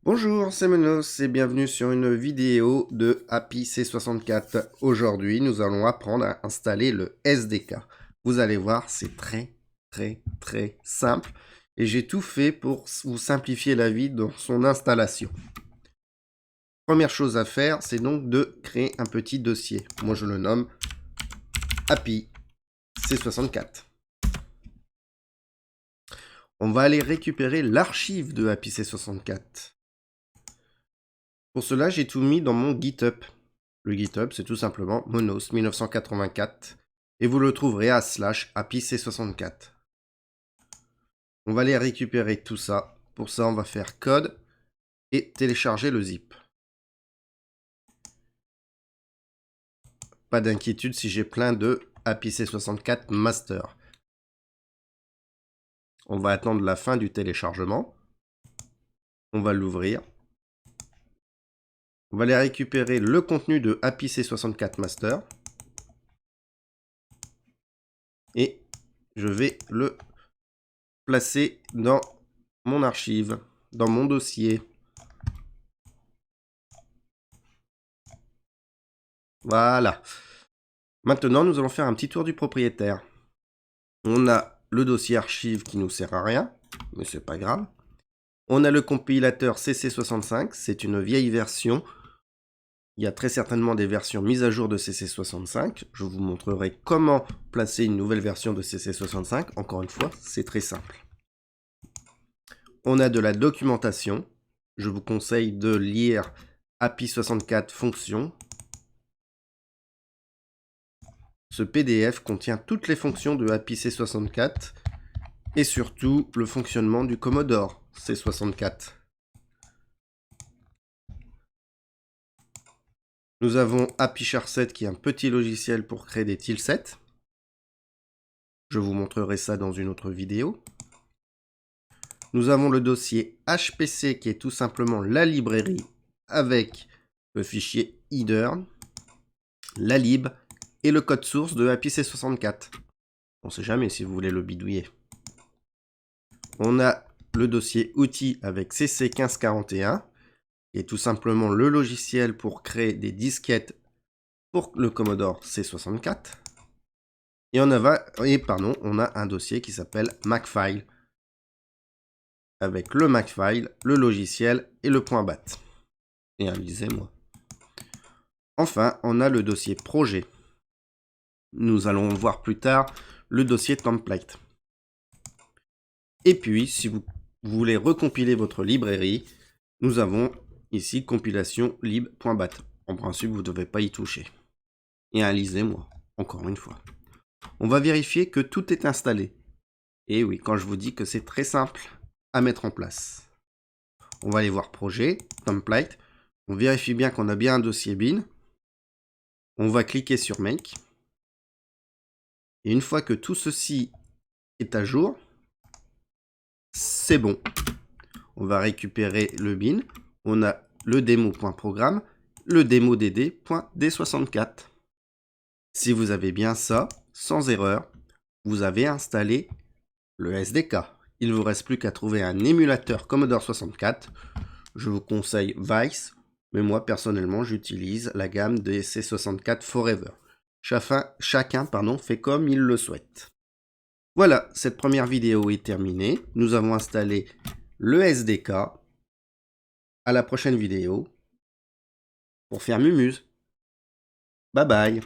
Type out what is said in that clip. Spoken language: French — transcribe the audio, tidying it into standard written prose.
Bonjour, c'est Menos et bienvenue sur une vidéo de Happy C64. Aujourd'hui, nous allons apprendre à installer le SDK. Vous allez voir, c'est très simple et j'ai tout fait pour vous simplifier la vie dans son installation. Première chose à faire, c'est donc de créer un petit dossier. Moi, je le nomme Happy C64. On va aller récupérer l'archive de Happy C64. Pour cela, j'ai tout mis dans mon GitHub. Le GitHub, c'est tout simplement Monos 1984 et vous le trouverez à /happyc64. On va aller récupérer tout ça. Pour ça, on va faire code et télécharger le zip. Pas d'inquiétude si j'ai plein de happyc64 master. On va attendre la fin du téléchargement. On va l'ouvrir. On va aller récupérer le contenu de happyc64 master. Et je vais le placer dans mon archive, dans mon dossier. Voilà. Maintenant, nous allons faire un petit tour du propriétaire. On a le dossier archive qui nous sert à rien, mais c'est pas grave. On a le compilateur CC65, c'est une vieille version. Il y a très certainement des versions mises à jour de CC65. Je vous montrerai comment placer une nouvelle version de CC65. Encore une fois, c'est très simple. On a de la documentation. Je vous conseille de lire Happy64 fonctions. Ce PDF contient toutes les fonctions de Happy C64 et surtout le fonctionnement du Commodore C64. Nous avons HappyChar7 qui est un petit logiciel pour créer des tilsets. Je vous montrerai ça dans une autre vidéo. Nous avons le dossier HPC qui est tout simplement la librairie avec le fichier header, la lib et le code source de Happy C64. On ne sait jamais si vous voulez le bidouiller. On a le dossier outils avec CC1541, qui est tout simplement le logiciel pour créer des disquettes pour le Commodore C64. Et on a un dossier qui s'appelle Makefile, avec le Makefile, le logiciel et le .bat. Et un lisez-moi. Enfin, on a le dossier projet. Nous allons voir plus tard le dossier template. Et puis, si vous voulez recompiler votre librairie, nous avons ici compilation lib.bat. En principe, vous ne devez pas y toucher. Et un lisez-moi, encore une fois. On va vérifier que tout est installé. Et oui, quand je vous dis que c'est très simple à mettre en place. On va aller voir projet, template. On vérifie bien qu'on a bien un dossier bin. On va cliquer sur make. Et une fois que tout ceci est à jour, c'est bon. On va récupérer le bin. On a le démo.programme, le démo.dd.d64. Si vous avez bien ça, sans erreur, vous avez installé le SDK. Il ne vous reste plus qu'à trouver un émulateur Commodore 64. Je vous conseille Vice, mais moi personnellement j'utilise la gamme des C64 Forever. Chacun fait comme il le souhaite. Voilà, cette première vidéo est terminée. Nous avons installé le SDK. À la prochaine vidéo pour faire Mumuse. Bye bye.